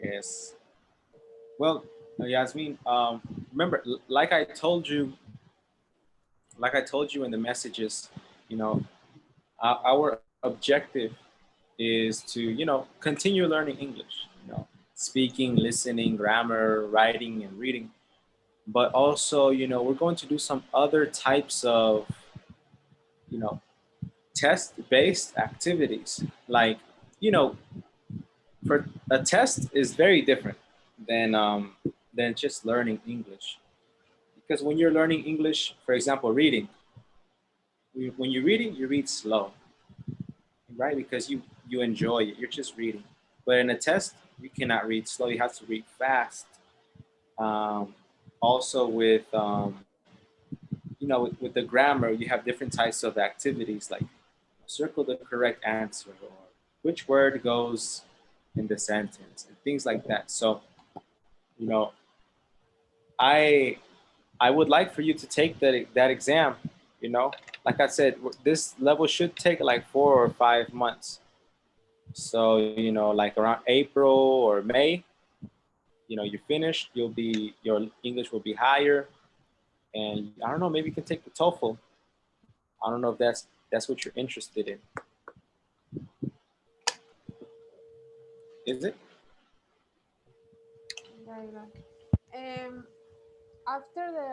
Yes. Well, Yasmin, remember, like I told you in the messages, you know, our objective is to, continue learning English, speaking, listening, grammar, writing, and reading. But also, we're going to do some other types of, you know, test-based activities. Like, you know, for a test is very different than just learning English. Because when you're learning English, for example, reading, when you're reading, you read slow, right? Because you enjoy it. You're just reading. But in a test, you cannot read slow. You have to read fast. Um, Also, with the grammar, you have different types of activities like circle the correct answer or which word goes in the sentence and things like that. So, you know, I I would like for you to take that exam. You know, like I said, this level should take like 4 or 5 months. So, like around April or May, you're finished. Your English will be higher, and I don't know, maybe you can take the TOEFL. I don't know if that's what you're interested in. Is it? Yeah, yeah. After the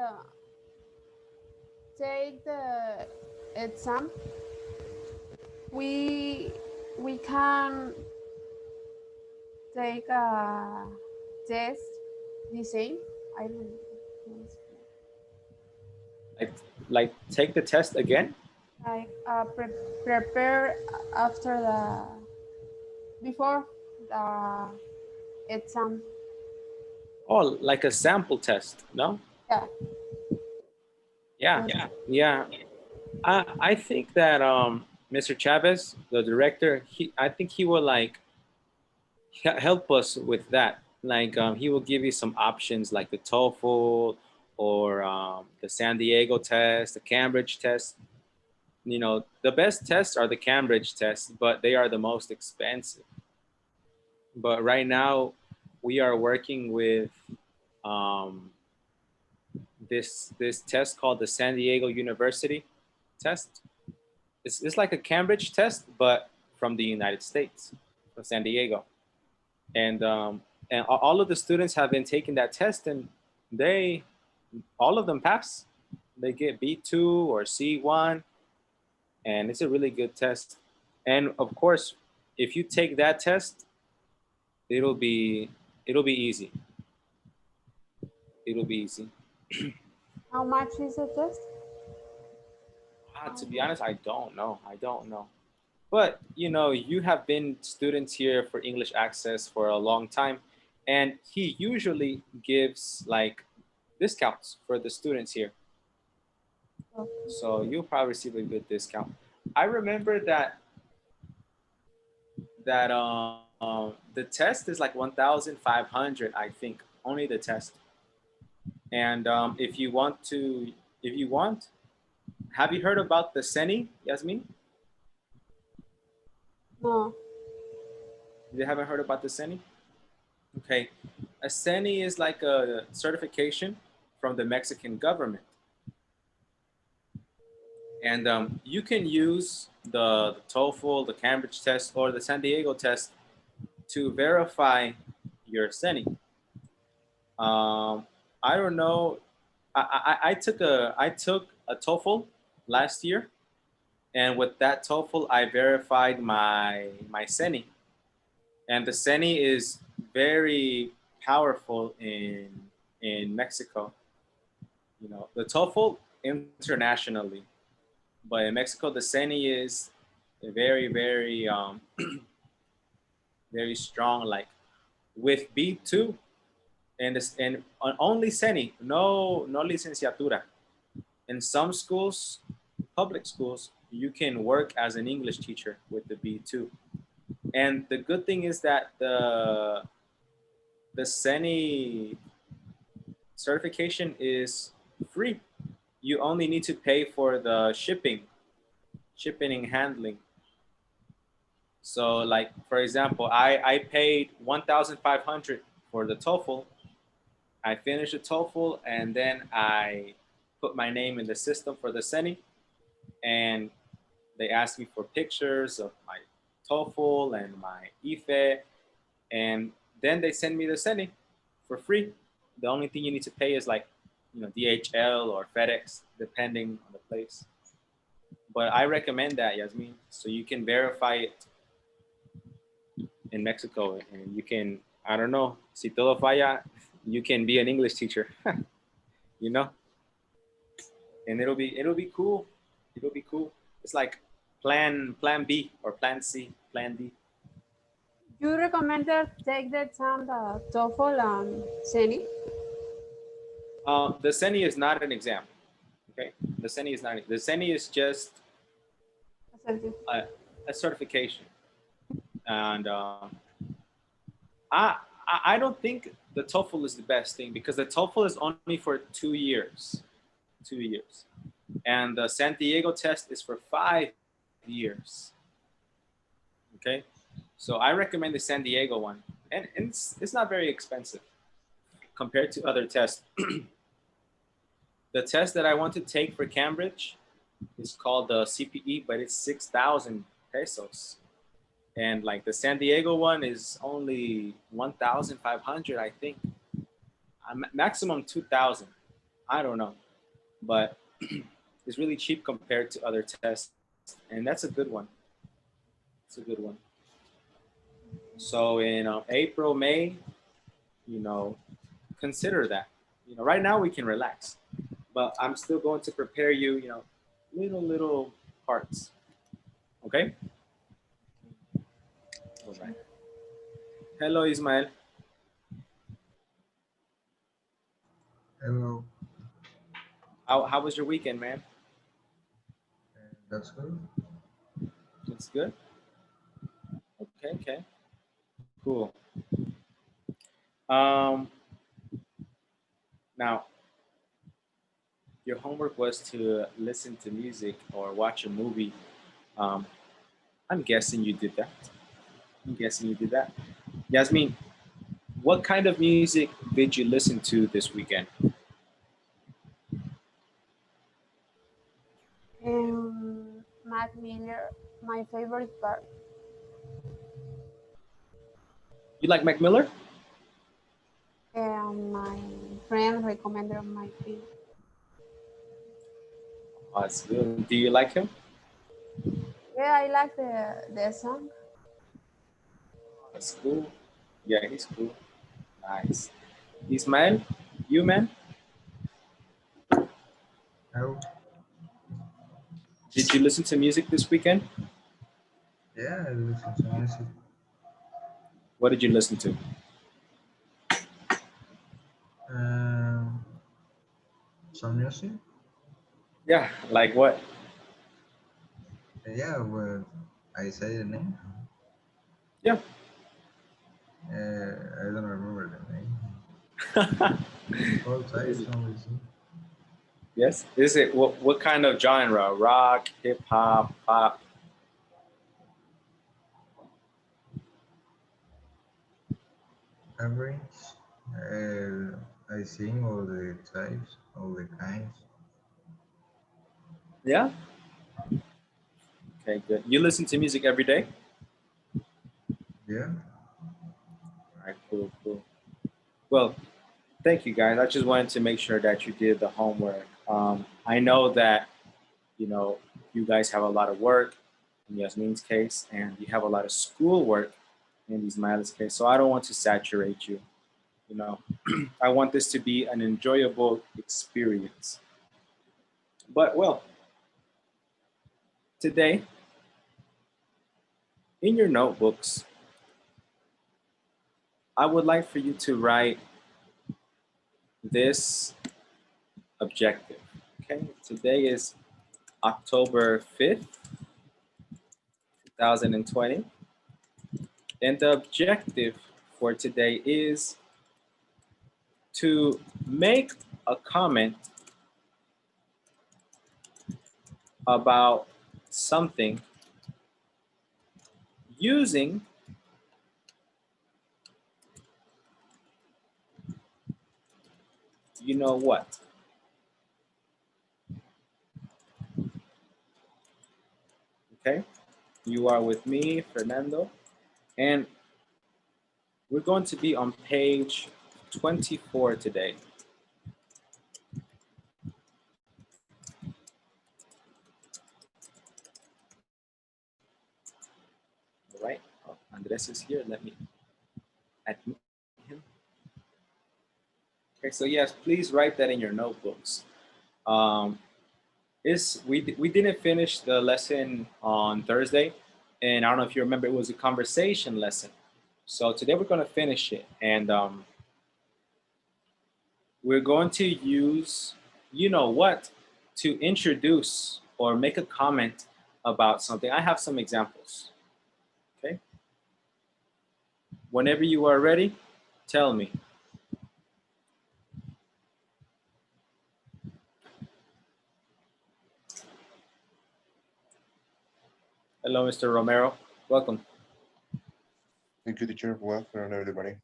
take the exam, we we can take a test the same. I don't know. Like like take the test again? Like prepare after the before the exam. Oh, like a sample test? No? Yeah. Yeah, Yes. yeah. I think that Mr. Chavez, the director, I think he will like help us with that. Like he will give you some options like the TOEFL or the San Diego test, the Cambridge test. The best tests are the Cambridge tests, but they are the most expensive. But right now, we are working with um, this test called the San Diego University test. It's like a Cambridge test, but from the United States, from San Diego. And all of the students have been taking that test, and they all of them pass. They get B2 or C1, and it's a really good test. And of course, if you take that test, it'll be it'll be easy. It'll be easy. How much is the test? To be honest, I don't know. I don't know. But you have been students here for English Access for a long time, and he usually gives like discounts for the students here. So you'll probably receive a good discount. I remember that the test is like 1,500, I think, only the test. And if you want, have you heard about the Seni, Yasmin? No. You haven't heard about the Seni? Okay, a Seni is like a certification from the Mexican government, and you can use the TOEFL, the Cambridge test, or the San Diego test to verify your Seni. Um, I don't know. I took a TOEFL last year, and with that TOEFL, I verified my Seni, and the Seni is very powerful in Mexico. The TOEFL internationally, but in Mexico, the Seni is very, very, very strong. Like with B2 and only Seni, no licenciatura. In some schools, public schools, you can work as an English teacher with the B2. And the good thing is that the Seni certification is free. You only need to pay for the shipping and handling. So like, for example, I paid 1,500 for the TOEFL. I finished the TOEFL and then I put my name in the system for the CENI, and they asked me for pictures of my TOEFL and my IFE, and then they send me the CENI for free. The only thing you need to pay is like, DHL or FedEx, depending on the place. But I recommend that, Yasmin, so you can verify it in Mexico, and you can, I don't know, si todo falla, you can be an English teacher, you know, and it'll be cool. It'll be cool. It's like plan B or plan C, plan D. You recommend that take the exam, the TOEFL and CENI? The CENI is not an exam. Okay, the CENI is not. The CENI is just Assertive. a certification, and I don't think the TOEFL is the best thing, because the TOEFL is only for 2 years, 2 years, and the San Diego test is for 5 years. Okay, so I recommend the San Diego one, and it's not very expensive compared to other tests. The test that I want to take for Cambridge is called the CPE, but it's 6,000 pesos. And like the San Diego one is only 1,500, I think. Maximum 2,000. I don't know, but it's really cheap compared to other tests, and that's a good one. It's a good one. So in April, May, you know, consider that. Right now we can relax, but I'm still going to prepare you, little parts. Okay. All right. Hello, Ismael. Hello, How was your weekend, man? that's good. It's good. Okay, okay, cool. Um, Now your homework was to listen to music or watch a movie. Um, I'm guessing you did that. I'm guessing you did that. Yasmin, what kind of music did you listen to this weekend? Mac Miller, my favorite part. You like Mac Miller? My friend recommended my film. Oh, that's good. Do you like him? Yeah, I like the song. That's cool. Yeah, he's cool. Nice. Ismael, you man, Oh, did you listen to music this weekend? yeah, I listen to music. What did you listen to? Um, some music. Yeah, like what? Yeah, well, I say the name. Yeah. I don't remember the name. All What is types it? only see. Yes. Is it what kind of genre? Rock, hip hop, pop? Average. I sing all the types, all the kinds. Yeah. Okay, good. You listen to music every day? Yeah. All right, cool, cool. Well, thank you guys. I just wanted to make sure that you did the homework. I know that, you know, you guys have a lot of work in Yasmin's case, and you have a lot of school work in Ismail's case. So I don't want to saturate you. You know, I want this to be an enjoyable experience. But well, today in your notebooks, I would like for you to write this objective. Okay, today is October 5th, 2020. And the objective for today is to make a comment about something using you know what. Okay, you are with me, Fernando, and we're going to be on page 24 today. All right, oh, Andres is here. Let me admit him. Okay, so yes, please write that in your notebooks. We didn't finish the lesson on Thursday, and I don't know if you remember, it was a conversation lesson. So today we're going to finish it, and we're going to use you know what to introduce or make a comment about something. I have some examples. Okay. Whenever you are ready, tell me. Hello, Mr. Romero. Welcome. Thank you, teacher. Well afternoon, everybody.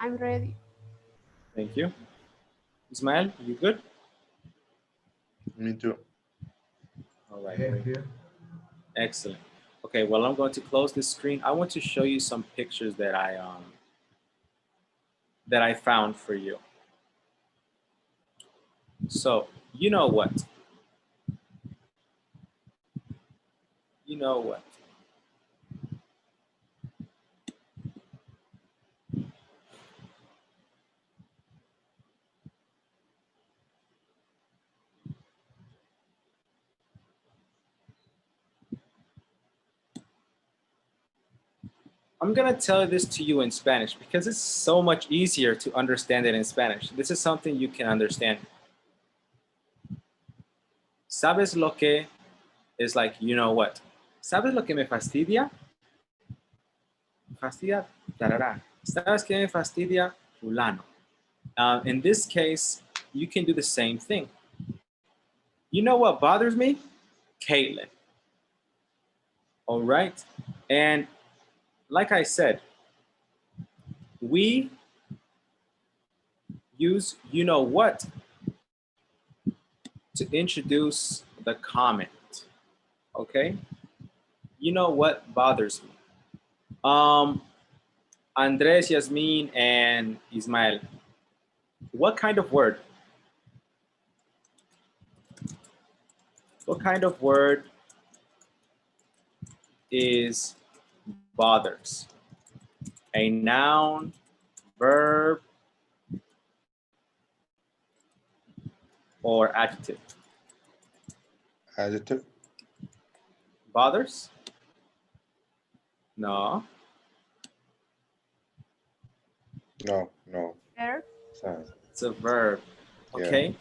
I'm ready. Thank you. Ismael, you good? Me too. All right, Here, great. here. Excellent. Okay, well, I'm going to close this screen. I want to show you some pictures that I found for you. So, you know what? You know what? I'm gonna tell this to you in Spanish because it's so much easier to understand it in Spanish. This is something you can understand. ¿Sabes lo que is like, you know what? ¿Sabes lo que me fastidia? Fastidia, tarara. ¿Sabes qué me fastidia? Fulano. In this case, you can do the same thing. You know what bothers me? Caitlin. All right. And like I said, we use you know what to introduce the comment. Okay. You know what bothers me? Andres, Yasmin, and Ismael. What kind of word? What kind of word is bothers? A noun, verb, or adjective? Adjective? Bothers? No. No, no. Verb. Sorry. It's a verb. Yeah. Okay.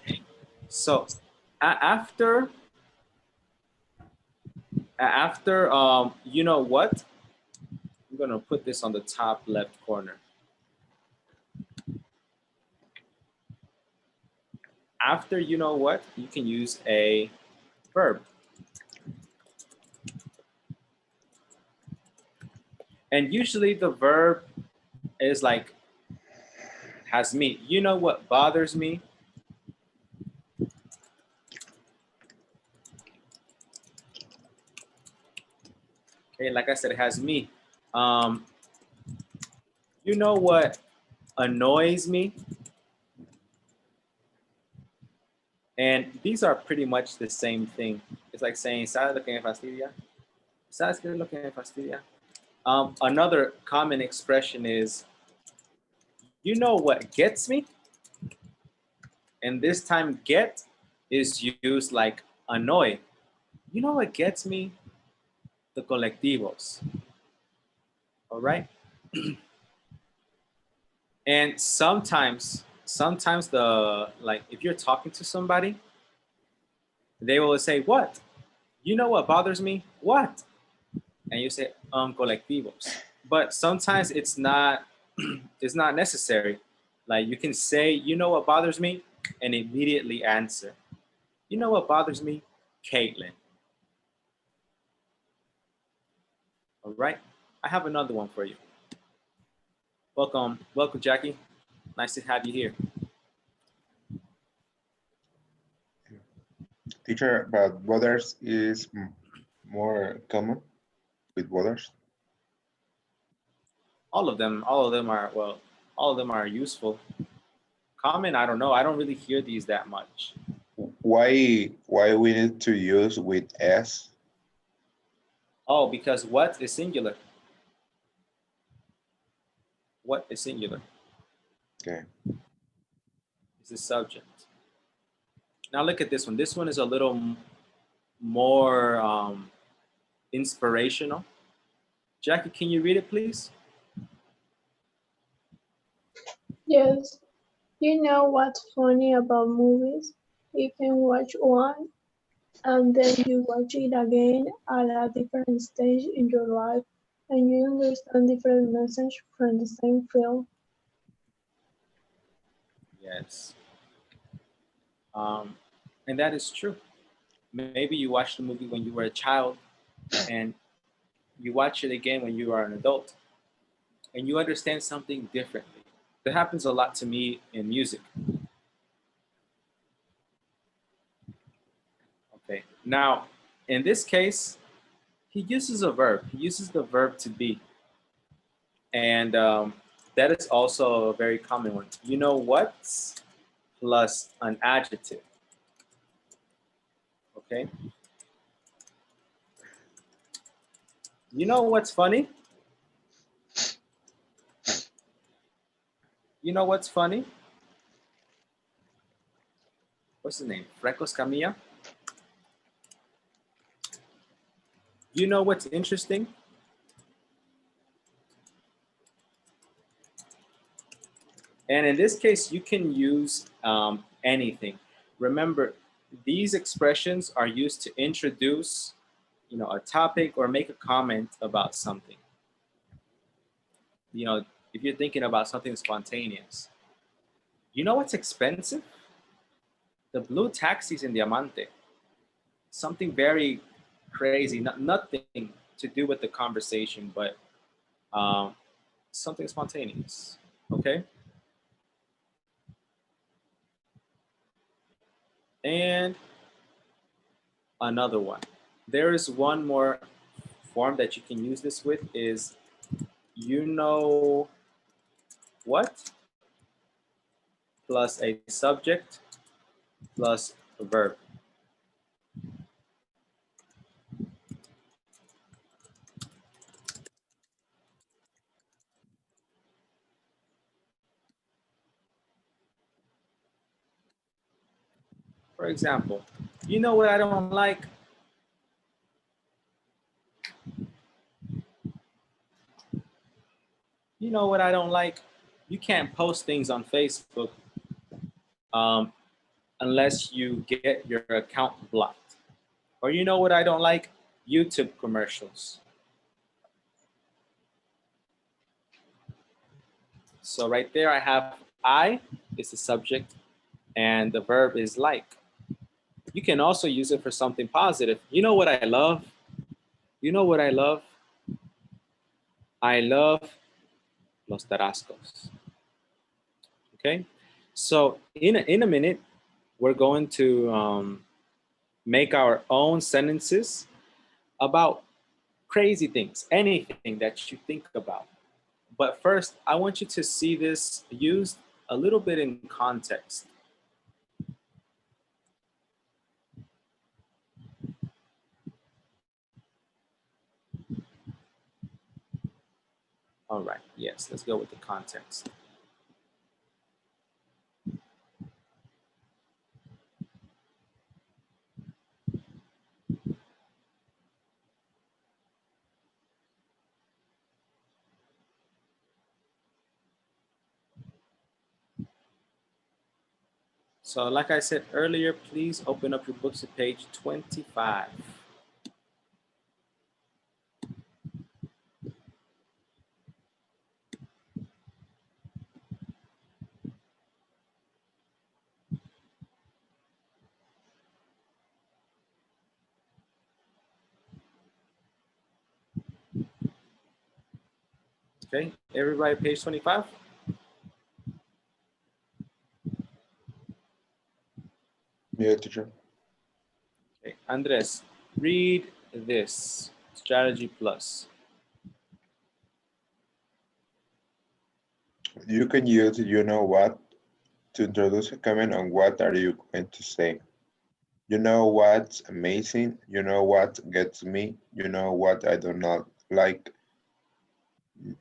So after you know what, I'm gonna put this on the top left corner. After you know what, you can use a verb. And usually the verb is like, has me. You know what bothers me? Okay, like I said, it has me. You know what annoys me? And these are pretty much the same thing. It's like saying, ¿sabes lo que me fastidia? ¿Sabes qué es lo que me fastidia? Another common expression is, you know what gets me? And this time get is used like annoy. You know what gets me? The colectivos. All right? And sometimes sometimes if you're talking to somebody, they will say, what? You know what bothers me? What? And you say, colectivos. But sometimes it's not it's not necessary. Like you can say, you know what bothers me, and immediately answer. You know what bothers me? Caitlin. All right. I have another one for you. Welcome, Jackie. Nice to have you here. Teacher, but borders is more common with borders. All of them are useful. Common, I don't know. I don't really hear these that much. Why we need to use with s? Oh, because what is singular? What is singular? Okay. It's the subject. Now look at this one. This one is a little more inspirational. Jackie, can you read it, please? Yes. You know what's funny about movies? You can watch one and then you watch it again at a different stage in your life and you understand different message from the same film. Yes. And that is true. Maybe you watched the movie when you were a child and you watch it again when you are an adult and you understand something differently. That happens a lot to me in music. Okay. Now, in this case, he uses a verb. He uses the verb to be. And that is also a very common one. You know what? Plus an adjective. Okay. You know what's funny? You know what's funny? What's his name? Frecos Camilla. You know what's interesting? And in this case, you can use anything. Remember, these expressions are used to introduce, a topic or make a comment about something. If you're thinking about something spontaneous. You know what's expensive? The blue taxis in Diamante. Something very crazy, nothing to do with the conversation, but something spontaneous. Okay. And another one. There is one more form that you can use this with is you know what plus a subject plus a verb. For example, you know what I don't like? You know what I don't like? You can't post things on Facebook um, unless you get your account blocked. Or you know what I don't like? YouTube commercials. So right there I have I is the subject and the verb is like. You can also use it for something positive. You know what I love? You know what I love? I love los tarascos. Okay? So in a minute, we're going to make our own sentences about crazy things, anything that you think about. But first, I want you to see this used a little bit in context. All right, yes, let's go with the context. So like I said earlier, please open up your books to page 25. Okay, everybody page 25? Yeah, teacher. Okay, Andres, read this, Strategy Plus. You can use you know what to introduce a comment on what are you going to say. You know what's amazing? You know what gets me? You know what I do not like?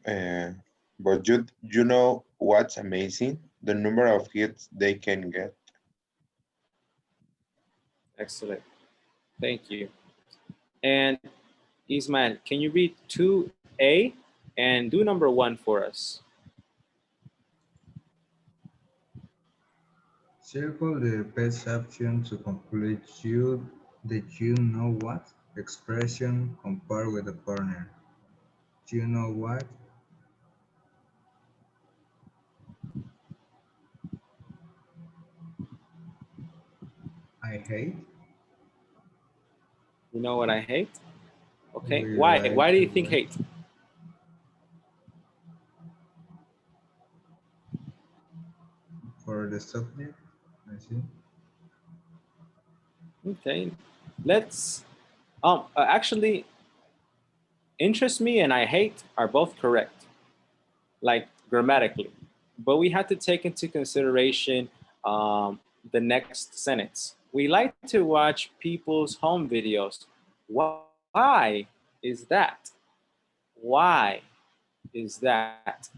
Uh, but you know what's amazing? The number of hits they can get. Excellent, thank you. And Ismail, can you read 2A and do number 1 for us? Circle the best option to complete the you know what expression compared with the partner. You know what? I hate. You know what I hate? Okay, We why? like Why do to you think watch hate? for the subject. I see. Okay, let's, actually, interest me and I hate are both correct, like grammatically. But we have to take into consideration the next sentence. We like to watch people's home videos. Why is that? Why is that?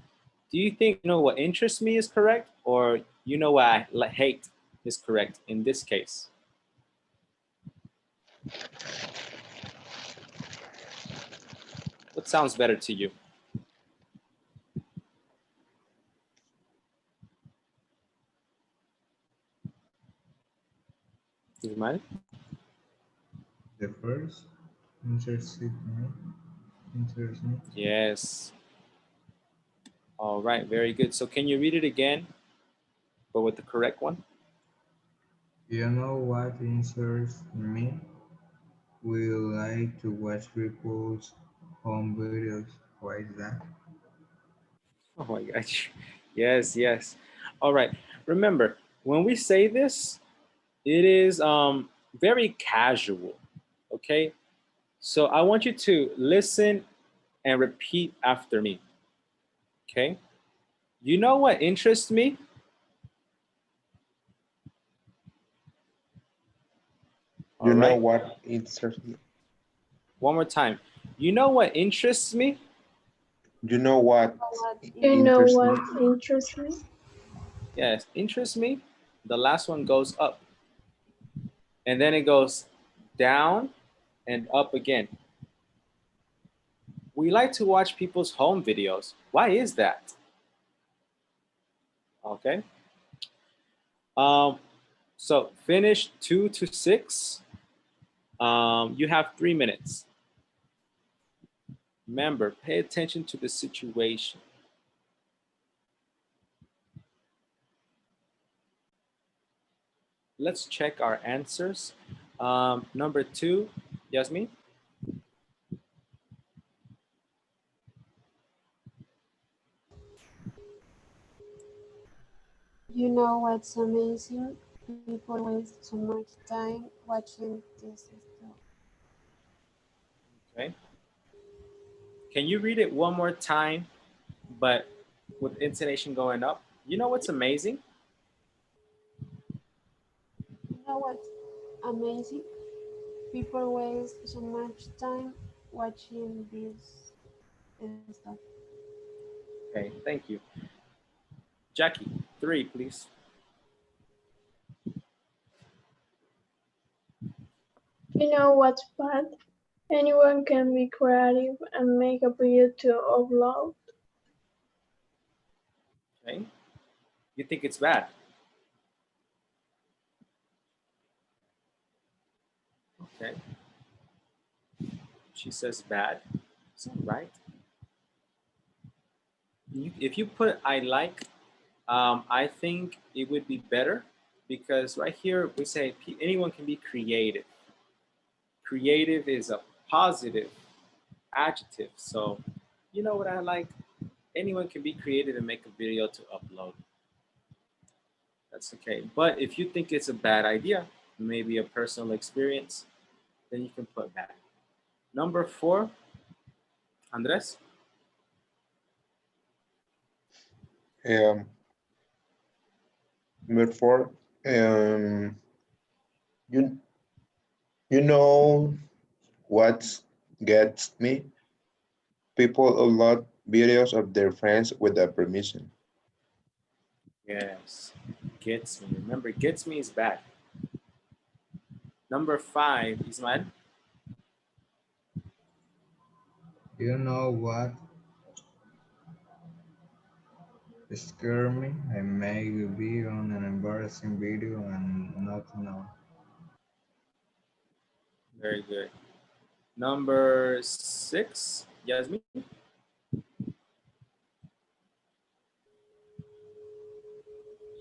Do you think you know what interests me is correct, or you know what I hate is correct in this case? What sounds better to you? Do you mind? The first interested me. Interests me. Yes. All right, very good. So can you read it again, but with the correct one? You know what interests me? We like to watch people's home videos. Why is that? Oh my gosh. Yes, yes. All right. Remember, when we say this, it is very casual. Okay. So I want you to listen and repeat after me. Okay. You know what interests me? All You know right. what interests me? One more time. You know what interests me? You know what You know interests what me? interests me? Yes, interests me. The last one goes up. And then it goes down and up again. We like to watch people's home videos. Why is that? Okay. Um, so finish 2 to 6. You have 3 minutes. Remember, pay attention to the situation. Let's check our answers. Number 2, Yasmin. You know what's amazing? People waste so much time watching this stuff. Okay. Can you read it one more time, but with intonation going up? You know what's amazing? You know what's amazing? People waste so much time watching this stuff. Okay, thank you. Jackie, 3, please. You know what's bad? Anyone can be creative and make a video to upload. Okay. You think it's bad? Okay. She says bad. It's all right. If you put I like, I think it would be better because right here we say anyone can be creative. Creative is a positive adjective. So, you know what I like? Anyone can be creative and make a video to upload. That's okay. But if you think it's a bad idea, maybe a personal experience, then you can put bad. Number 4, Andres. Um, Number 4, um, you you know what gets me? People upload videos of their friends without permission. Yes, gets me. Remember, gets me is bad. Number 5, Ismael. You know what scared me? I may be on an embarrassing video and not know. Very good. Number 6, Yasmin.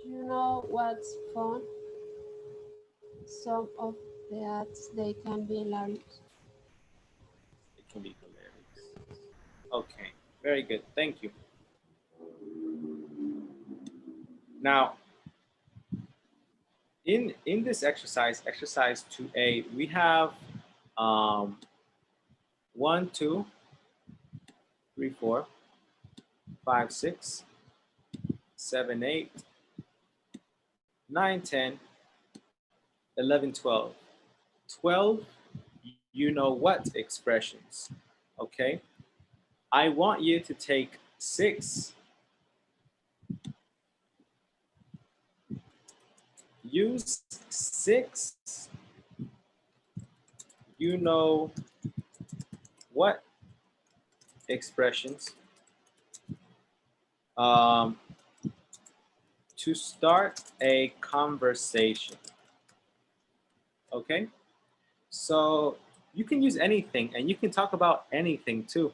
You know what's fun? Some of the ads they can be hilarious. It can be hilarious. Okay, very good. Thank you. Now, in this exercise, exercise 2A, we have 1, 2, 3, 4, 5, 6, 7, 8, 9, 10, 11, 12. 12, you know what expressions, okay? I want you to take 6, use 6, you know what expressions um, to start a conversation, okay? So you can use anything and you can talk about anything too.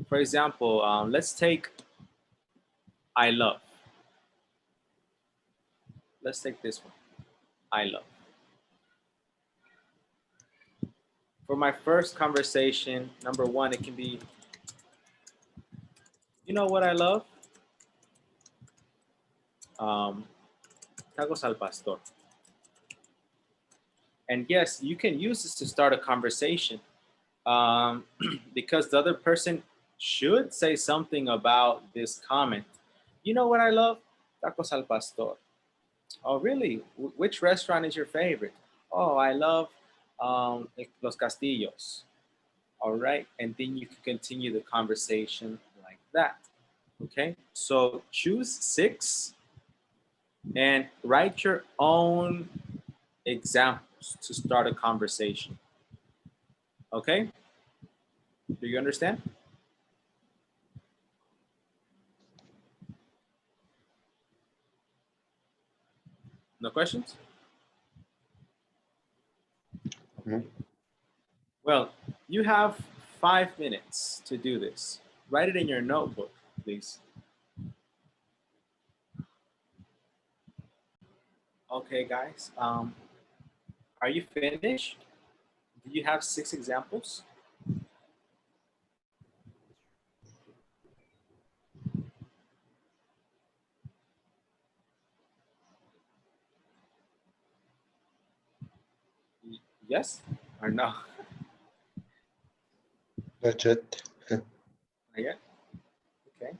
For example, let's take I love. Let's take this one, I love. For my first conversation, number 1, it can be, you know what I love? Tacos al pastor. And yes, you can use this to start a conversation because the other person should say something about this comment. You know what I love? Tacos al pastor. Oh, really? Which restaurant is your favorite? Oh, I love Los Castillos. All right. And then you can continue the conversation like that. Okay. So choose 6 and write your own examples to start a conversation. Okay. Do you understand? No questions? No? Okay. Well, you have 5 minutes to do this. Write it in your notebook, please. Okay, guys. Are you finished? Do you have 6 examples? Yes or no? That's it. Not yet? Okay.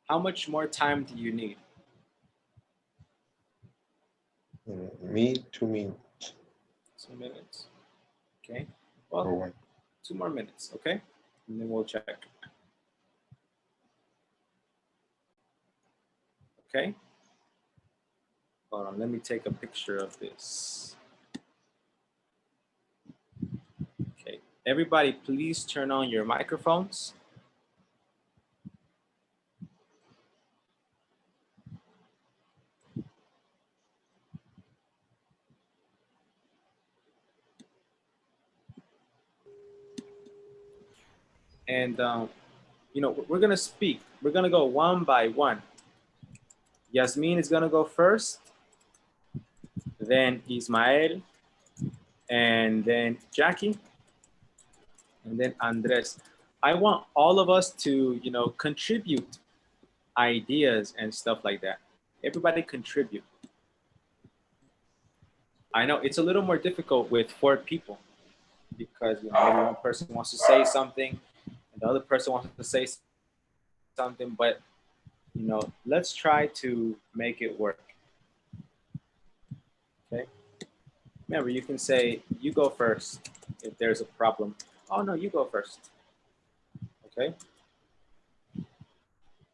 How much more time do you need? Me, 2 minutes 2 minutes. Okay. or Well, 1. 2 more minutes, okay? And then we'll check. Okay. Hold on, let me take a picture of this. Okay. Everybody, please turn on your microphones. And you know, we're gonna speak. We're gonna go one by one. Yasmin is gonna go first, then Ismael, and then Jackie, and then Andres. I want all of us to, you know, contribute ideas and stuff like that. Everybody contribute. I know it's a little more difficult with 4 people because, you know, maybe one person wants to say something and the other person wants to say something, but you know, let's try to make it work. Okay. Remember, you can say you go first if there's a problem. Oh no, you go first. Okay.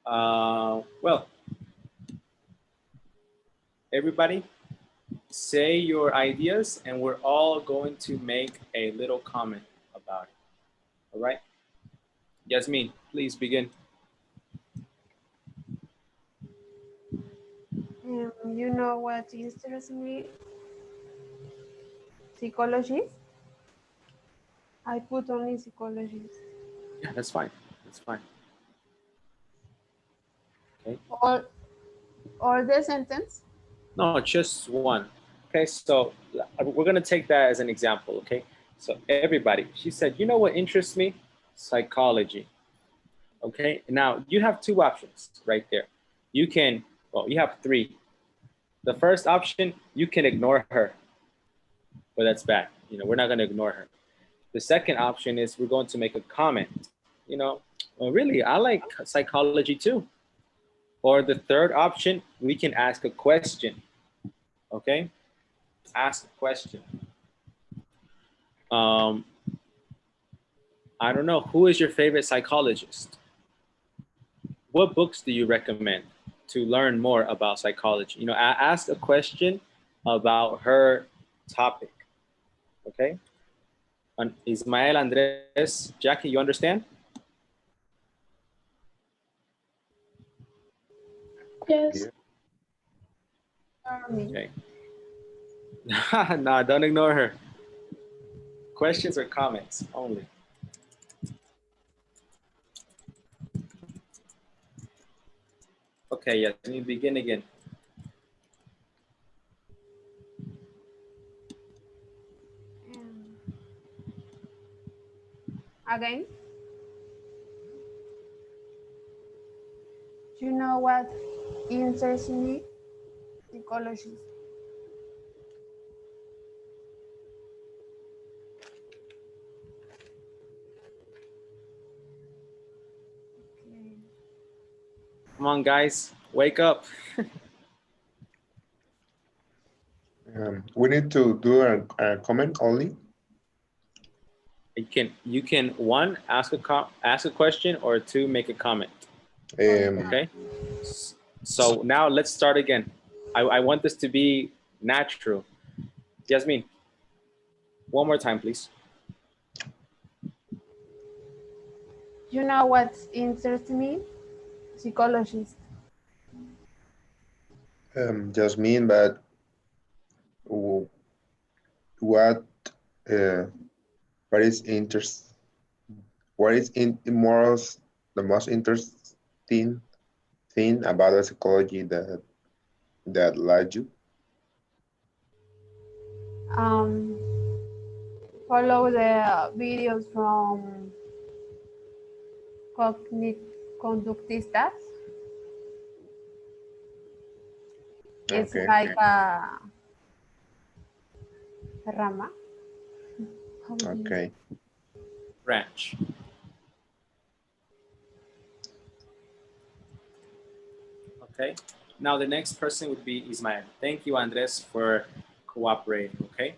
Well, everybody say your ideas and we're all going to make a little comment about it. All right. Yasmin, please begin. You know what interests me? Psychology. I put only psychology. Yeah, that's fine. That's fine. Okay. Or the sentence. No, just one. Okay, so we're gonna take that as an example. Okay, so everybody, she said, you know what interests me? Psychology. Okay, now you have 2 options right there. You can, well, you have 3. The first option, you can ignore her, but that's bad. You know, we're not gonna ignore her. The second option is we're going to make a comment. You know, well, really, I like psychology too. Or the third option, we can ask a question. Okay, ask a question. Um, I don't know, who is your favorite psychologist? What books do you recommend to learn more about psychology? You know, ask a question about her topic. Okay. Ismael, Andres, Jackie, you understand? Yes. Okay. No, don't ignore her. Questions or comments only. Okay, yes, you begin again. Again. You know what interests me? Psychology. Okay. Come on, guys, wake up. We need to do a comment only. You can 1, ask a question, or 2, make a comment. Okay. So now let's start again. I want this to be natural. Yasmin, one more time, please. You know what interests me? Psychologist. Just mean, but what what is the most interesting thing about the psychology that led you? Follow the videos from conductistas. It's Okay. like a rama. Okay. Branch. Okay. Now the next person would be Ismael. Thank you, Andres, for cooperating. Okay.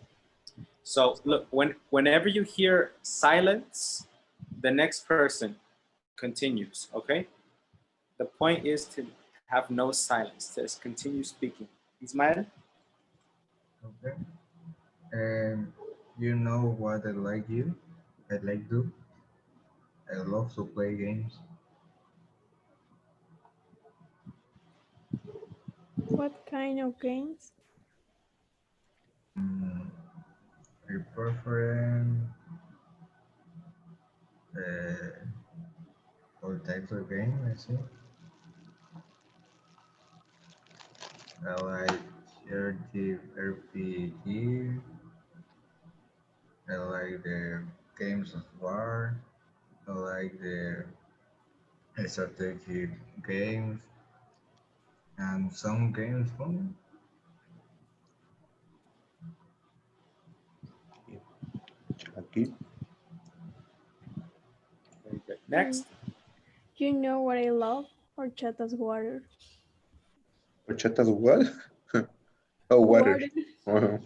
So look, whenever you hear silence, the next person continues. Okay. The point is to have no silence. Just continue speaking. Ismael. Okay. And you know what I like you? I like do. I love to play games. What kind of games? Mm, I prefer All types of game, I see. I like RPG. I like the games of war. I like the strategic games and some games fun. Jackie. Very good. Mm. Next. You know what I love? Horchata's water. Horchata's what? Oh, water. Water.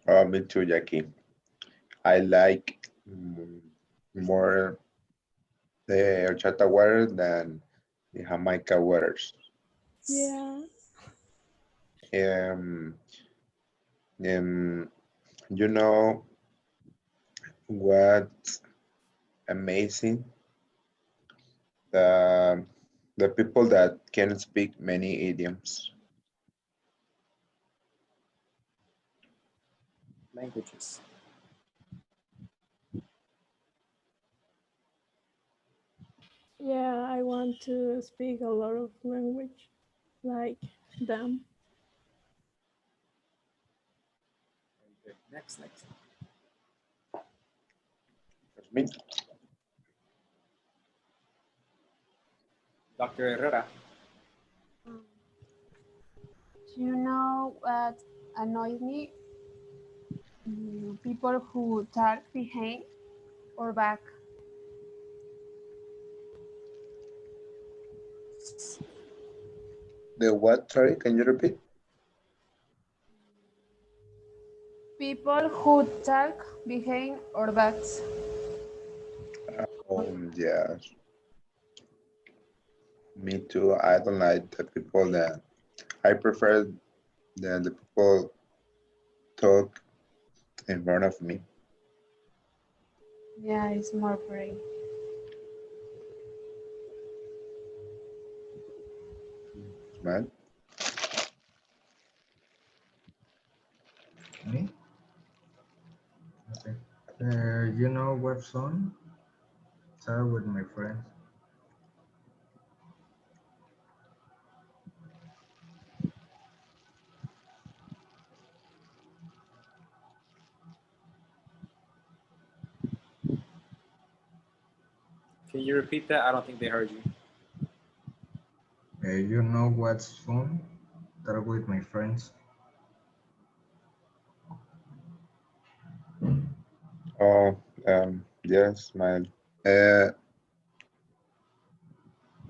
Oh, me too, Jackie. I like more the horchata water than the Jamaica waters. Yeah. Um, um, you know what's amazing? The the people that can speak many idioms. Languages. Yeah, I want to speak a lot of language like them. Very good. Next, next. That's me. Dr. Herrera. Do you know what annoys me? People who talk behind or back. The what? Sorry, can you repeat? People who talk behind or backs. Yes, me too. I don't like the people that I prefer the people talk in front of me. Yeah, it's more brave. Man. Me? Okay. You know what song? Start with my friends. Can you repeat that? I don't think they heard you. You know what's fun? Start with my friends. Oh, yes, man. Uh,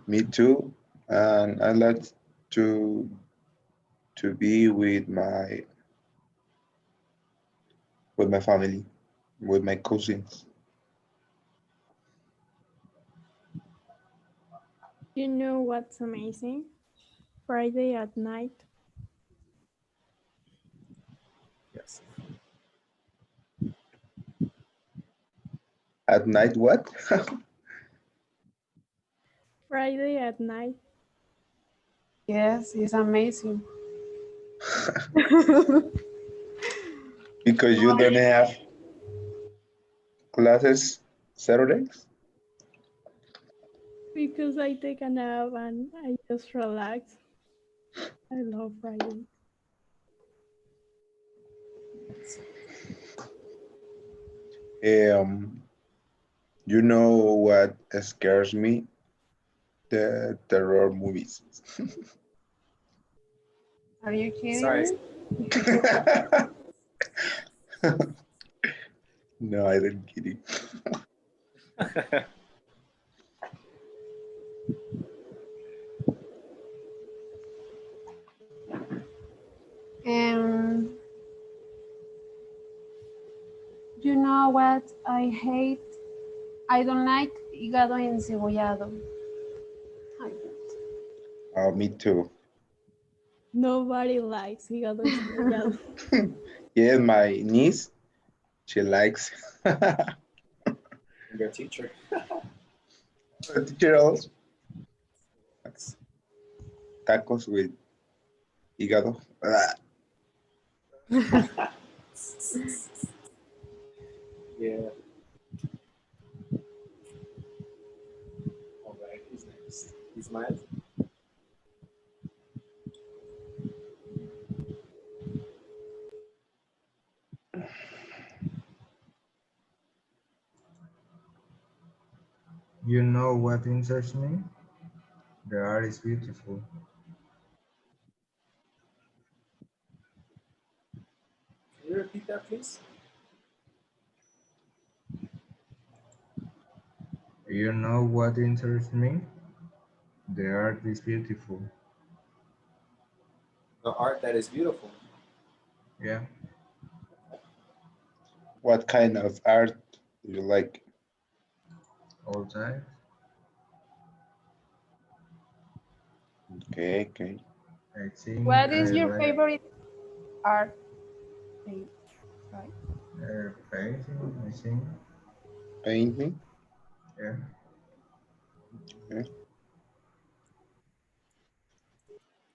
Me too. And I like to be with my family, with my cousins. You know what's amazing? Friday at night. Yes. At night, what? Friday at night. Yes, it's amazing. Because you don't have classes Saturdays? Because I take a nap and I just relax. I love Friday. Um, you know what scares me? The terror movies. Are you kidding Sorry. me? No, I don't kidding. Um, you know what I hate? I don't like hígado encebollado. I don't. Oh, me too. Nobody likes hígado encebollado. Yeah, my niece, she likes. Your teacher. The teacher also tacos with hígado. Ah, Yeah. You know what interests me? The art is beautiful. Can you repeat that, please? You know what interests me? The art is beautiful. The art that is beautiful. Yeah, What kind of art do you like? all types. Okay, okay. I think What is I your like favorite art thing? Right. painting, I think. Painting? Yeah. Okay.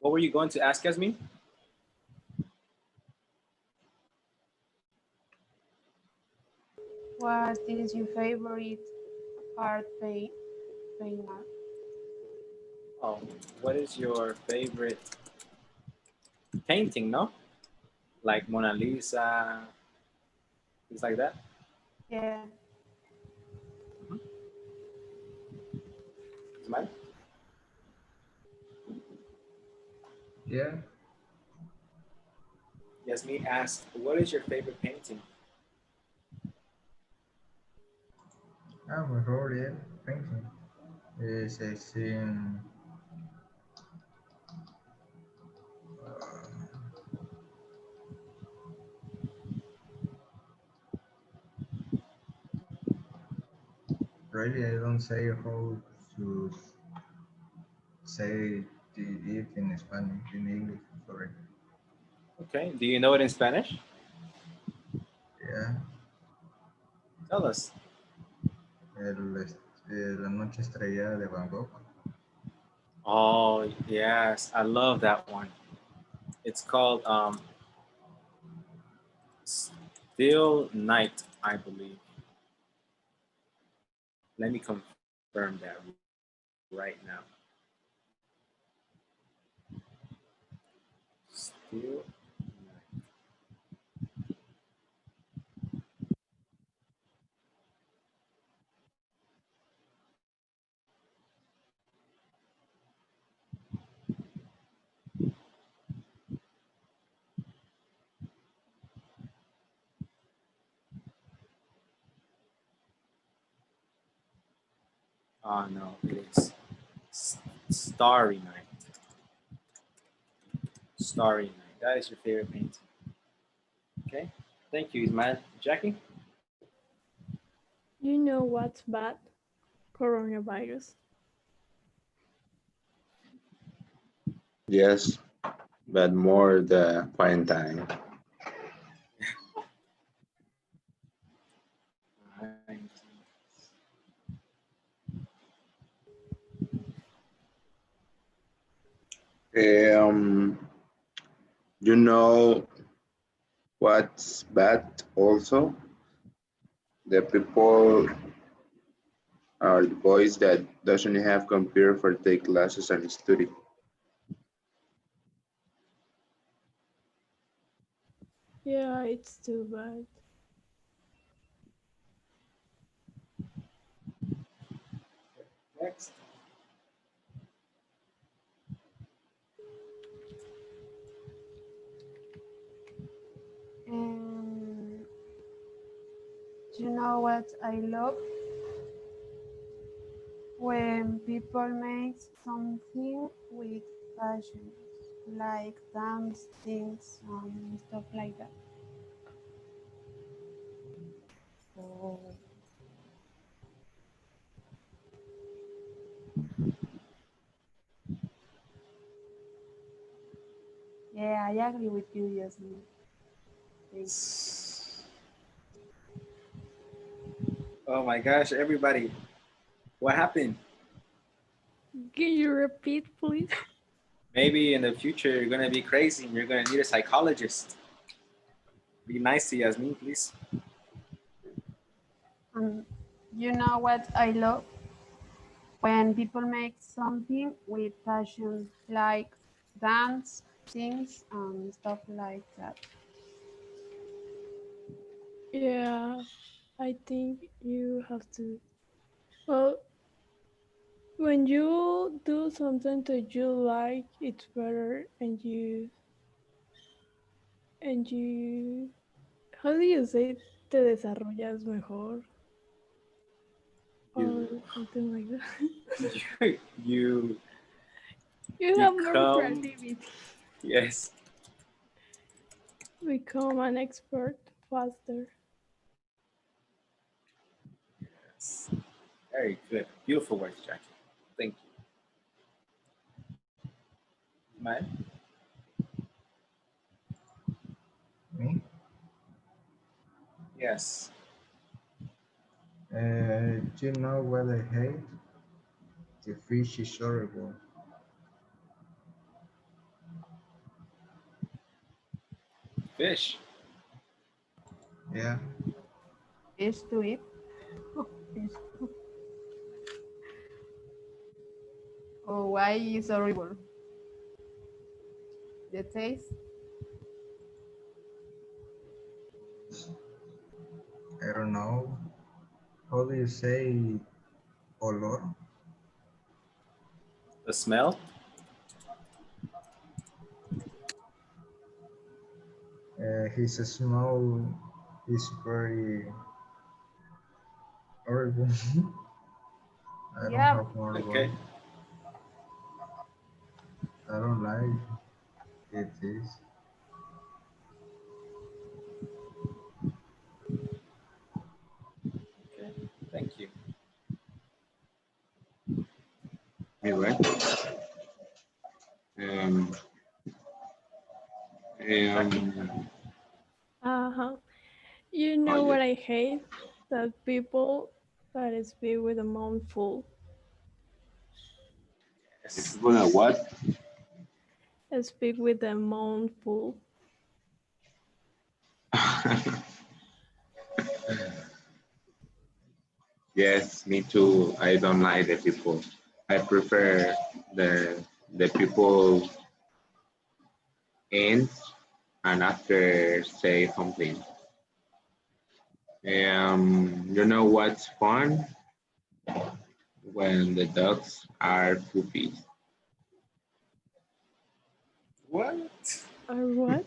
What were you going to ask, Yasmin? What is your favorite art paint art? Oh, what is your favorite painting? No, like Mona Lisa, things like that. Yeah. Ismael? Yeah. Yasmin asked, "What is your favorite painting?" Mejor, yeah. Painting. Yes, I think. Really, I don't say how to say it in Spanish, in English, sorry. Okay. Do you know it in Spanish? Yeah. Tell us. La noche estrellada de Van Gogh. Oh yes, I love that one. It's called Still Night, I believe. Let me confirm that right now. Still Night. Oh no, it is Starry Night. Starry Night. That is your favorite painting. Okay. Thank you, Ismail. Jackie? You know what's bad? Coronavirus. Yes, but more the quarantine. Um, you know what's bad also? The people are the boys that doesn't have computer for take classes and study. Yeah, it's too bad. Next. And you know what I love? When people make something with passion, like dance, things, stuff like that. So, yeah, I agree with you, Yasmin. Thank you. Oh my gosh, everybody. What happened? Can you repeat, please? Maybe in the future you're gonna be crazy and you're gonna need a psychologist. Be nice to Yasmin, please. And you know what I love? When people make something with passion, like dance, things, and stuff like that. Yeah, I think you have to. Well, when you do something that you like, it's better, and you. How do you say te desarrollas mejor or You something like that? you You have more become, creativity. yes. Become an expert faster. Yes. Very good. Beautiful words, Jackie. Thank you. Man. Me? Yes. Do you know what I hate? The fish is horrible. Fish. Yeah, Fish to eat. Fish. Oh, why is horrible? The taste. I don't know. How do you say olor? The smell. His smell is very horrible. I don't Yeah. have more Okay. words. I don't like it is. Okay. Thank you. Me, right? Um, Jackie. Uh-huh. You oh know yeah. what I hate? That people that speak with a mouth full. If Yes. you wanna what? Speak with a mouth full. Yes, me too. I don't like the people. I prefer the people end and after say something. You know what's fun? When the dogs are puppies. What? Or what?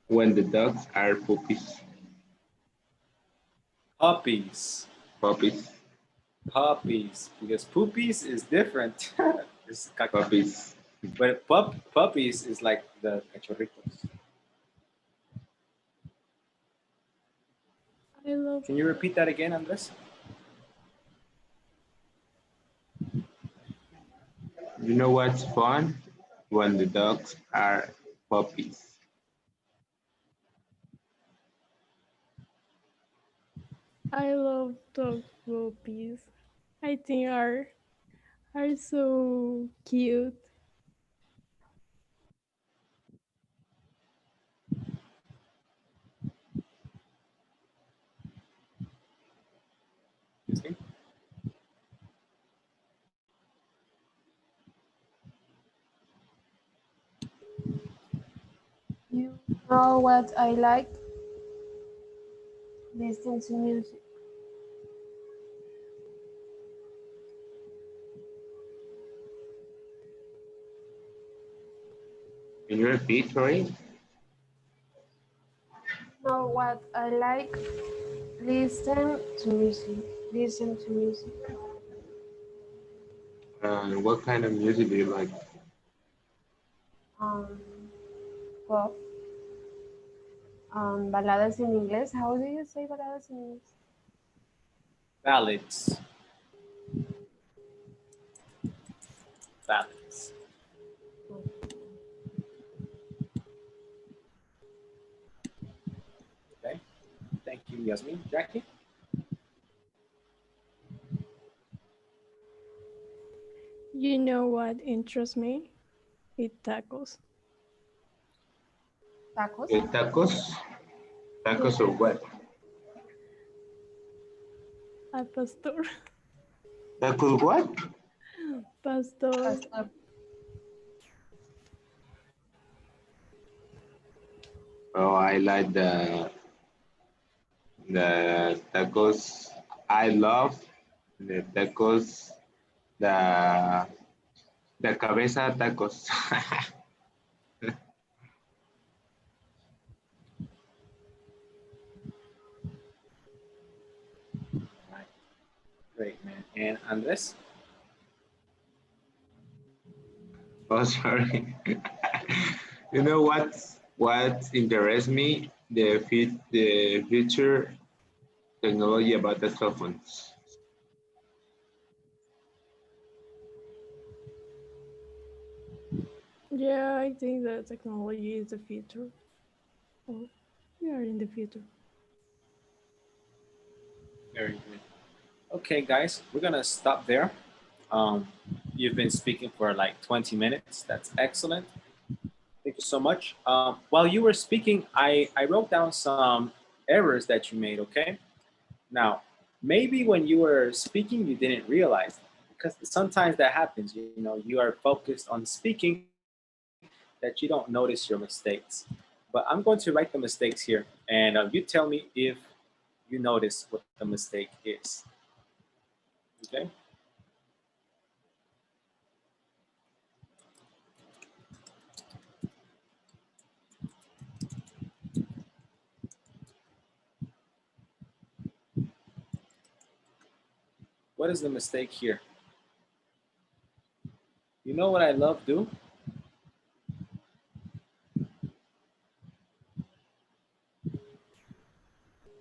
When the dogs are puppies. Puppies. Puppies. Puppies. Because poopies is different. It's caca. Puppies. But puppies is like the cachorritos. I love Can you repeat that again, Andres? You know what's fun? When the dogs are puppies. I love dog puppies. I think are so cute. Excuse me. You know what I like? Listen to music. Can you repeat, sorry? You know what I like? Listen to music. Listen to music. What kind of music do you like? Um, Pop. Baladas in inglés. How do you say baladas in English? Ballads. Ballads. Okay. Thank you, Yasmin. Jackie? You know what interests me? Eat tacos. Tacos. Tacos? Tacos or Yes, what? al pastor. Tacos what? Pastor. Pastor. Oh, I like The tacos I love, the tacos, the cabeza tacos. Right. Great, man. And Andres? Oh, sorry. You know what interests me? The future technology about the cell phones. Yeah, I think that technology is the future. Oh, we are in the future. Very good. Okay, guys, we're gonna stop there. Um, you've been speaking for like 20 minutes. That's excellent. Thank you so much. While you were speaking, I wrote down some errors that you made, okay? Now, maybe when you were speaking, you didn't realize because sometimes that happens. You know, you are focused on speaking that you don't notice your mistakes. But I'm going to write the mistakes here, and you tell me if you notice what the mistake is. Okay? What is the mistake here? You know what I love do?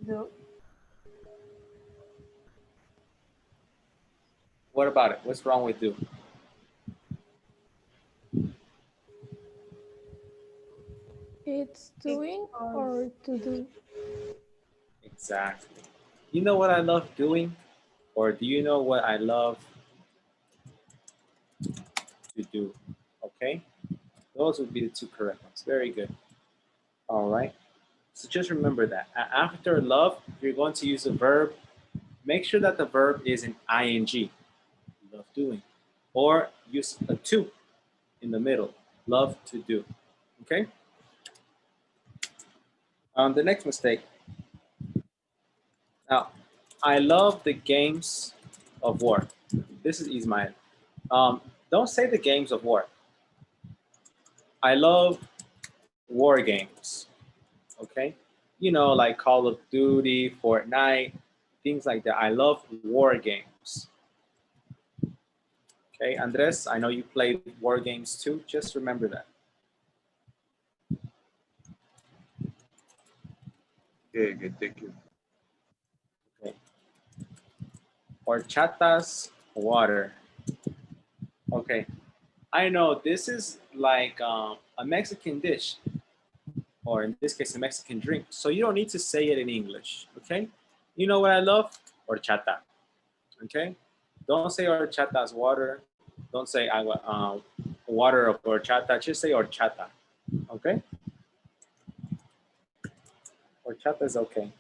Do. What about it? What's wrong with do? It's doing or to do. Exactly. You know what I love doing? Or do you know what I love to do? Okay? Those would be the two correct ones. Very good. All right. So just remember that. After love, you're going to use a verb. Make sure that the verb is an ing. Love doing. Or use a to in the middle. Love to do. Okay? The next mistake. Now, I love the games of war. This is Ismail. Don't say the games of war. I love war games. Okay? You know, like Call of Duty, Fortnite, things like that. I love war games. Okay, Andres, I know you played war games too. Just remember that. Okay, good, thank you. Okay. Horchatas, water. Okay, I know this is like a Mexican dish, or in this case, a Mexican drink. So you don't need to say it in English. Okay, you know what I love? Horchata. Okay, don't say horchata's water. Don't say agua, water of horchata. Just say horchata. Okay, horchata is okay.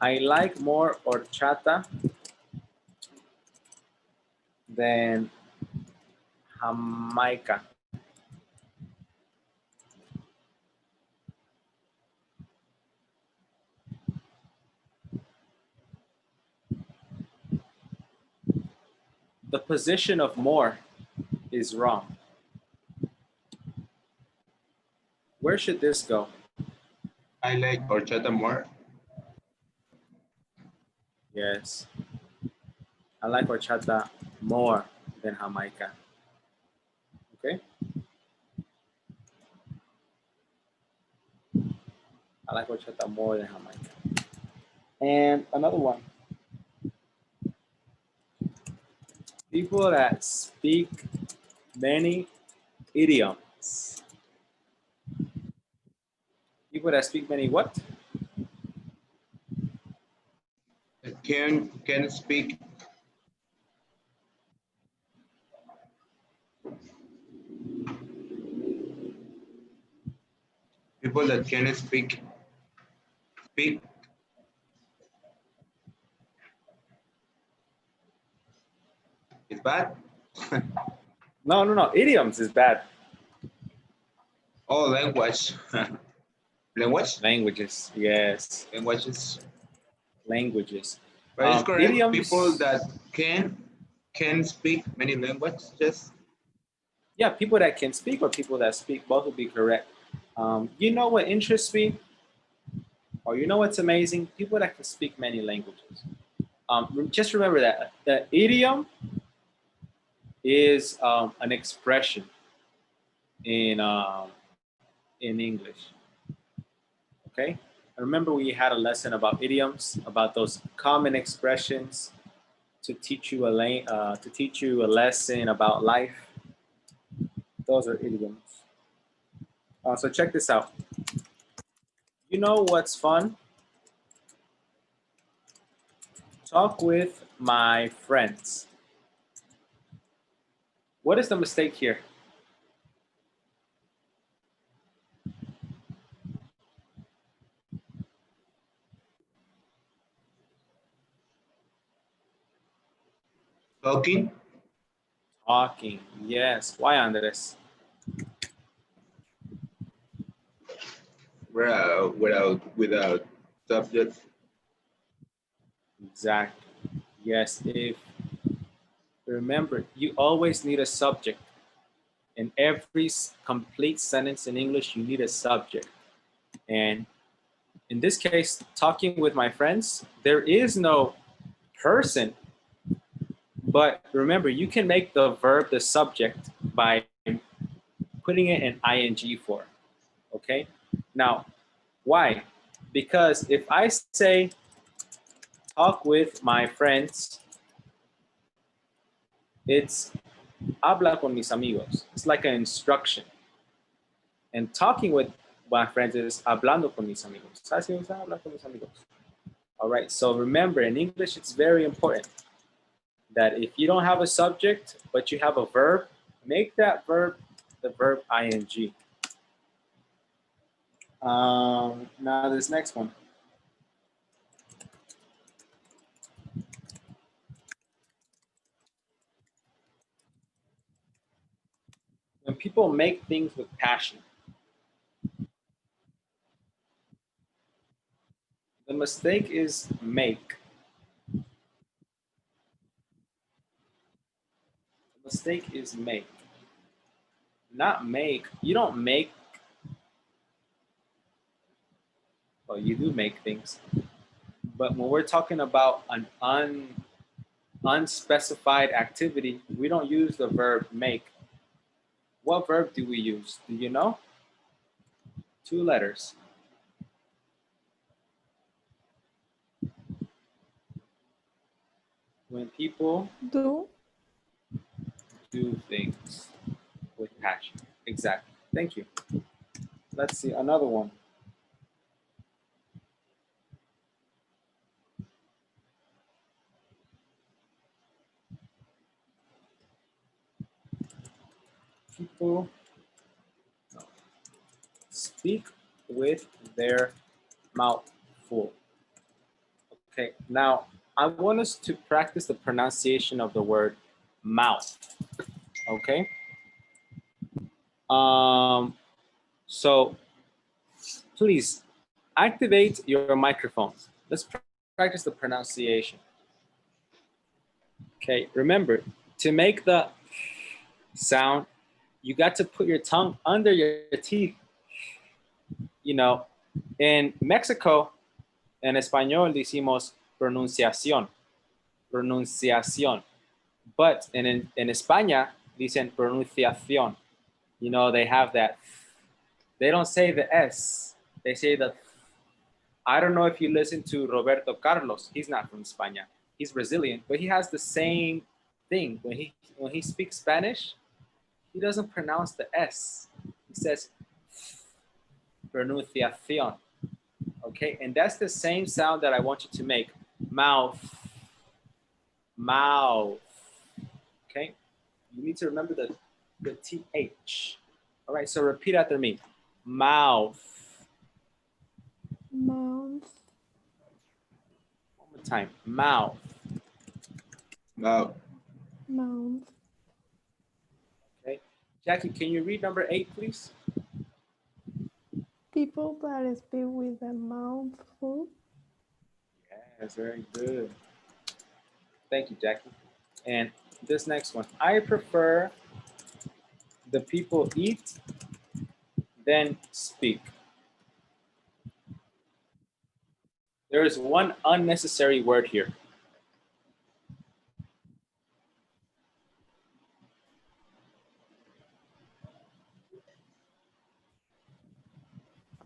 I like more horchata than Jamaica. The position of more is wrong. Where should this go? I like horchata more. Yes, I like horchata more than Jamaica. Okay, I like horchata more than Jamaica. And another one, people that speak many idioms. People that speak many what? Can speak people that can speak. Is bad. No, no, no. Idioms is bad. Oh, language. Language? Languages, yes, Languages. languages. But it's correct. Idioms, People that can speak many languages. Just yeah, people that can speak or people that speak, both would be correct. You know what interests me? Or you know what's amazing? People that can speak many languages. Just remember that the idiom is an expression in English. Okay. I remember we had a lesson about idioms, about those common expressions to teach you to teach you a lesson about life. Those are idioms. So check this out. You know what's fun? Talk with my friends. What is the mistake here? talking. Talking. Yes. Why, Andres? Without subject. Exactly. Yes. If remember, you always need a subject. In every complete sentence in English, you need a subject. And in this case, talking with my friends, there is no person. But remember, you can make the verb the subject by putting it in ing form. Okay? Now, why? Because if I say talk with my friends, it's habla con mis amigos. It's like an instruction. And talking with my friends is hablando con mis amigos. ¿Sabes qué es hablar con mis amigos? All right, so remember in English, it's very important that if you don't have a subject, but you have a verb, make that verb the verb ing. Now this next one. When people make things with passion, the mistake is make. The mistake is make. Not make. You don't make. Well, you do make things. But when we're talking about an unspecified activity, we don't use the verb make. What verb do we use? Do you know? 2 letters. When people Do. do things with passion. Exactly. Thank you. Let's see another one. People speak with their mouth full. Okay, now I want us to practice the pronunciation of the word mouth. Okay. So please activate your microphones. Let's practice the pronunciation. Okay, remember to make the sound, you got to put your tongue under your teeth. You know, in Mexico, en español decimos pronunciación, pronunciación. But in España, dicen pronunciación. You know, they have that. They don't say the S. They say the. I don't know if you listen to Roberto Carlos. He's not from España. He's Brazilian, but he has the same thing. When he speaks Spanish, he doesn't pronounce the S. He says pronunciación. Okay, and that's the same sound that I want you to make. Mouth. Mouth. Okay, you need to remember the TH. All right, so repeat after me. Mouth. Mouth. One more time. Mouth. Mouth. Mouth. Okay. Jackie, can you read number 8, please? People that speak with a mouth full. Yes, very good. Thank you, Jackie. And this next one, I prefer the people eat, then speak. There is one unnecessary word here.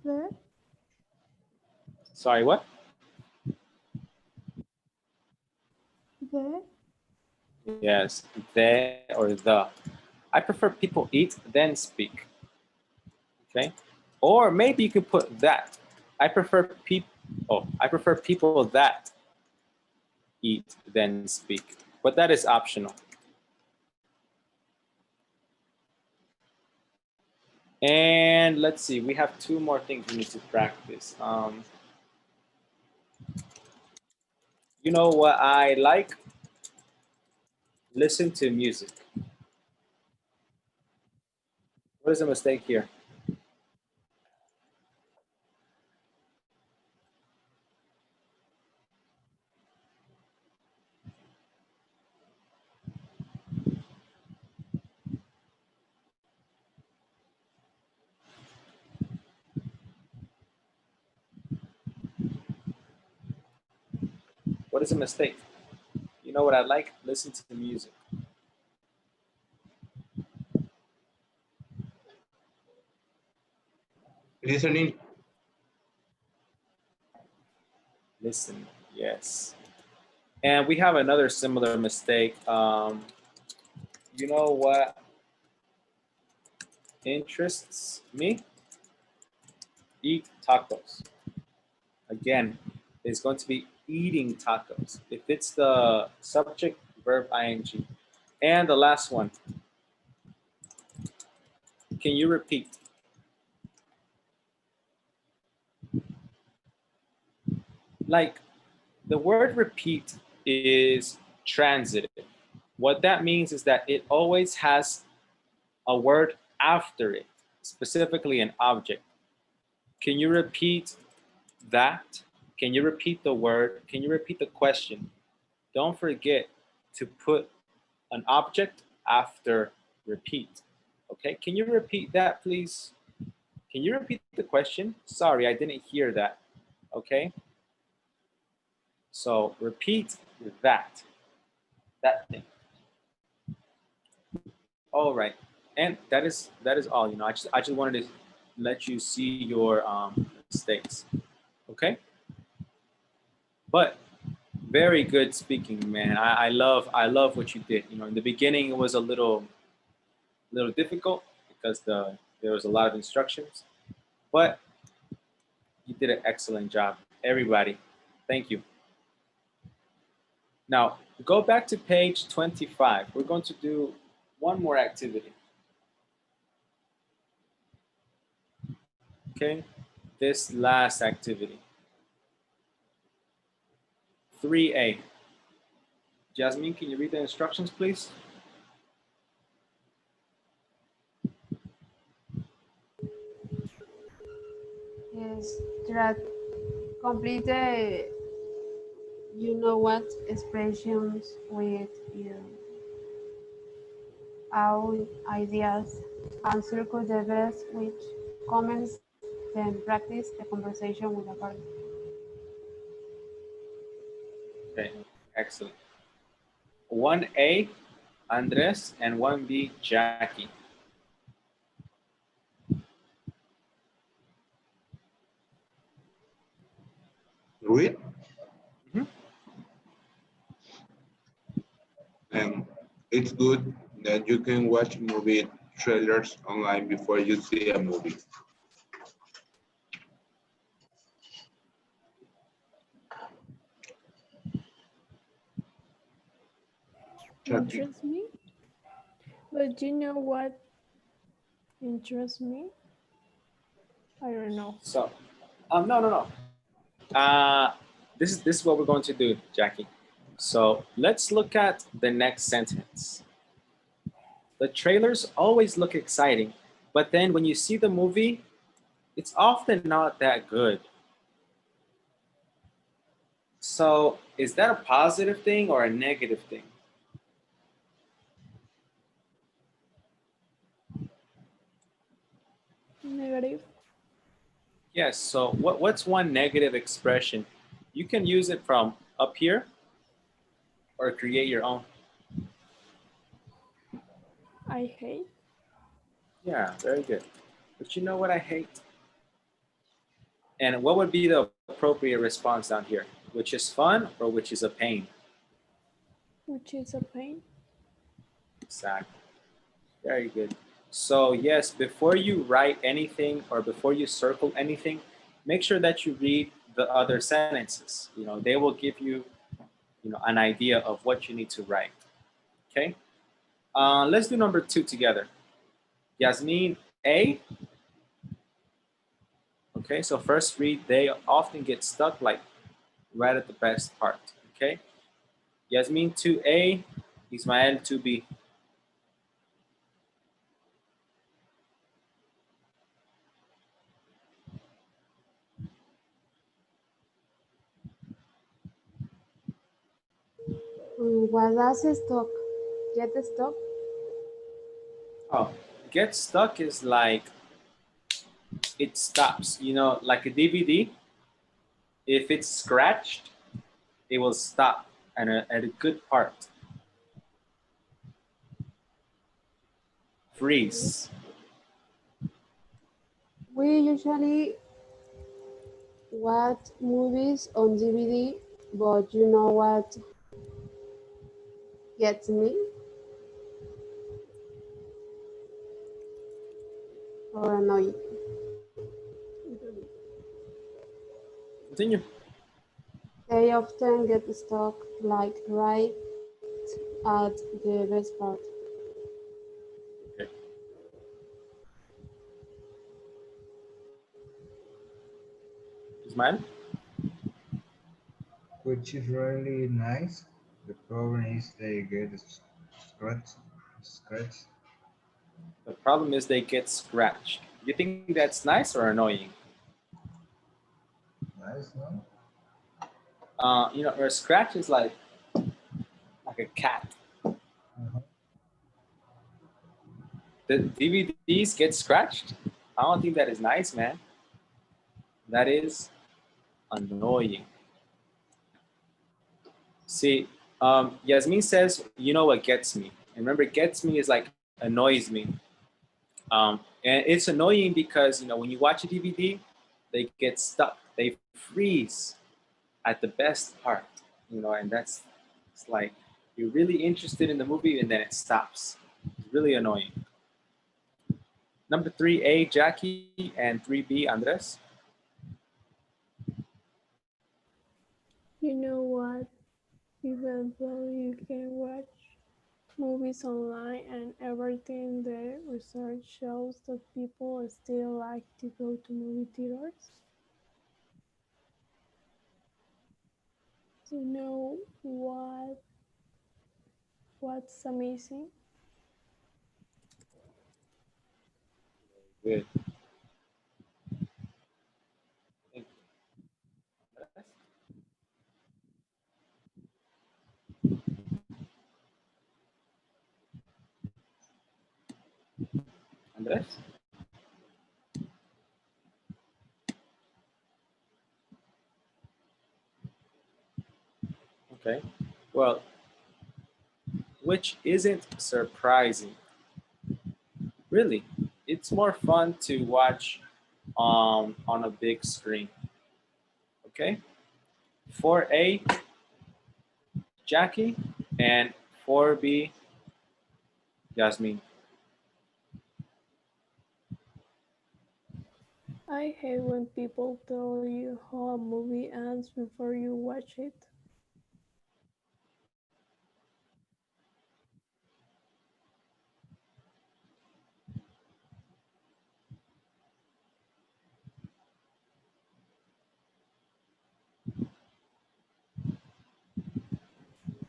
The, Sorry, what? the, Yes, they or the. I prefer people eat, then speak. Okay? Or maybe you could put that. I prefer people. Oh, I prefer people that eat, then speak. But that is optional. And let's see, we have two more things we need to practice. You know what I like? Listen to music. What is the mistake here? What is a mistake? You know what I like? Listen to the music. Listening. Listen, yes. And we have another similar mistake. You know what interests me? Eat tacos. Again, it's going to be eating tacos. If it's the subject, verb, ing. And the last one. Can you repeat? Like, the word repeat is transitive. What that means is that it always has a word after it, specifically an object. Can you repeat that? Can you repeat the word? Can you repeat the question? Don't forget to put an object after repeat. Okay, can you repeat that, please? Can you repeat the question? Sorry, I didn't hear that. Okay, so repeat that thing. All right, and that is all. You know, I just wanted to let you see your mistakes. Okay, but very good speaking, man. I love what you did. You know, in the beginning it was a little difficult because there was a lot of instructions, but you did an excellent job. Everybody, thank you. Now go back to page 25. We're going to do one more activity. Okay, this last activity. 3A. Jasmine, can you read the instructions, please? Yes, that complete the you know what expressions with your own ideas and circle the best which comments, then practice the conversation with a partner. Okay, excellent. 1A, Andres, and 1B, Jackie. Read. Mhm. It's good that you can watch movie trailers online before you see a movie. Jackie. Interests me? But you know what interests me? I don't know. So, no. This is what we're going to do, Jackie. So let's look at the next sentence. The trailers always look exciting, but then when you see the movie, it's often not that good. So is that a positive thing or a negative thing? Negative. Yes, so what's one negative expression? You can use it from up here or create your own. I hate. Yeah, very good. But you know what I hate? And what would be the appropriate response down here? Which is fun or which is a pain? Which is a pain. Exactly. Very good. So yes, before you write anything or before you circle anything, make sure that you read the other sentences. You know, they will give you, an idea of what you need to write. Okay. Let's do number 2 together. Yasmin, A. Okay. So first read. They often get stuck like right at the best part. Okay. Yasmin 2A. Ismael 2B. What does stock? Get stuck? Oh, get stuck is like it stops. Like a DVD. If it's scratched, it will stop at a good part. Freeze. We usually watch movies on DVD, but you know what gets me or annoying? Continue. They often get stuck like right at the best part. Okay. Ismael? which is really nice. The problem is they get scratch, scratch. The problem is they get scratched. You think that's nice or annoying? Nice, no? A scratch is like a cat. Uh-huh. The DVDs get scratched. I don't think that is nice, man. That is annoying. See, Yasmin says, you know what gets me. And remember, gets me is like annoys me. And it's annoying because, when you watch a DVD, they get stuck. They freeze at the best part, and it's like you're really interested in the movie and then it stops. It's really annoying. Number 3A, Jackie, and 3B, Andres. You know what? Even though you can watch movies online and everything, the research shows that people still like to go to movie theaters. You know what's amazing? Good. Thank you. Andres? Andres? Okay. Well, which isn't surprising. Really, it's more fun to watch on a big screen. Okay. 4A, Jackie, and 4B, Yasmin. I hate when people tell you how a movie ends before you watch it.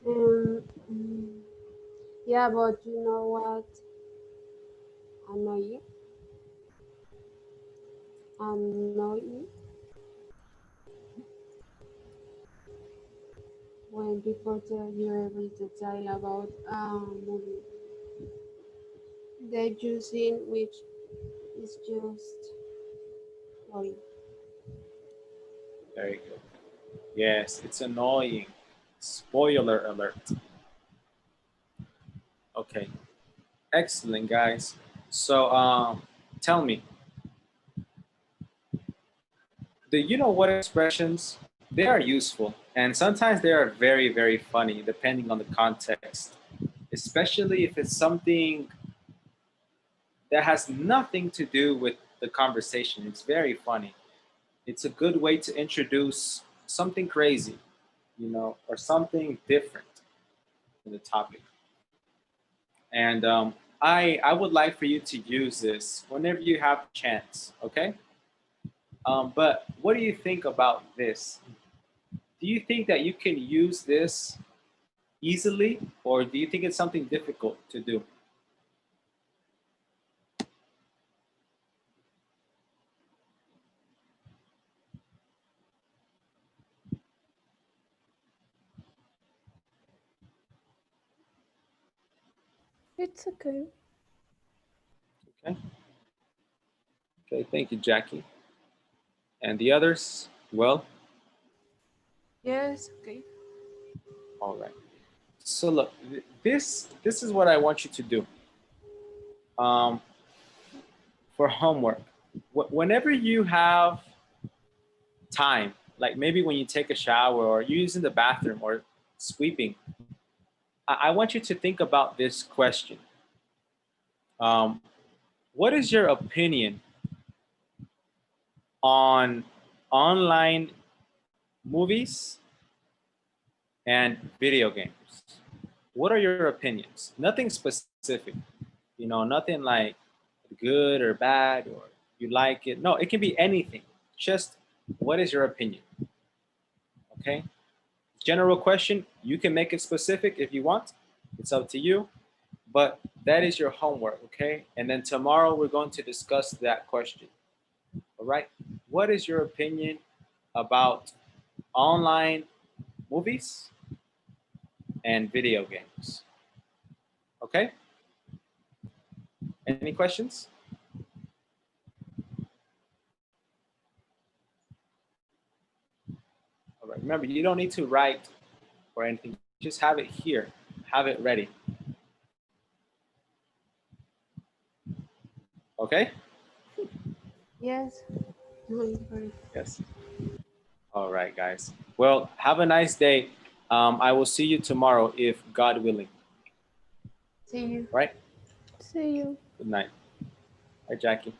Um, yeah, but you know what annoying? annoying when people tell you every detail about a movie they just seen, which is just boring. Very good. Yes, it's annoying. Spoiler alert. Okay, excellent, guys. So, tell me, do you know what expressions? They are useful, and sometimes they are very, very funny, depending on the context, especially if it's something that has nothing to do with the conversation. It's very funny. It's a good way to introduce something crazy, or something different in the topic. And I would like for you to use this whenever you have a chance, okay? But what do you think about this? Do you think that you can use this easily, or do you think it's something difficult to do? It's okay. Okay. Okay, thank you, Jackie. And the others, well, Yes, okay. all right. So look, this is what I want you to do. Um, for homework, whenever you have time, like maybe when you take a shower or you're using the bathroom or sweeping, I want you to think about this question. Um, what is your opinion on online movies and video games? What are your opinions? Nothing specific, nothing like good or bad or you like it. No, it can be anything. Just what is your opinion? Okay. General question. You can make it specific if you want. It's up to you. But that is your homework, okay? And then tomorrow we're going to discuss that question. All right. What is your opinion about online movies and video games? Okay. Any questions? All right. Remember, you don't need to write or anything. Just have it here. Have it ready. Okay? Yes. Very. Yes. All right, guys. Well, have a nice day. I will see you tomorrow if God willing. See you. Right? See you. Good night. Hi, Jackie.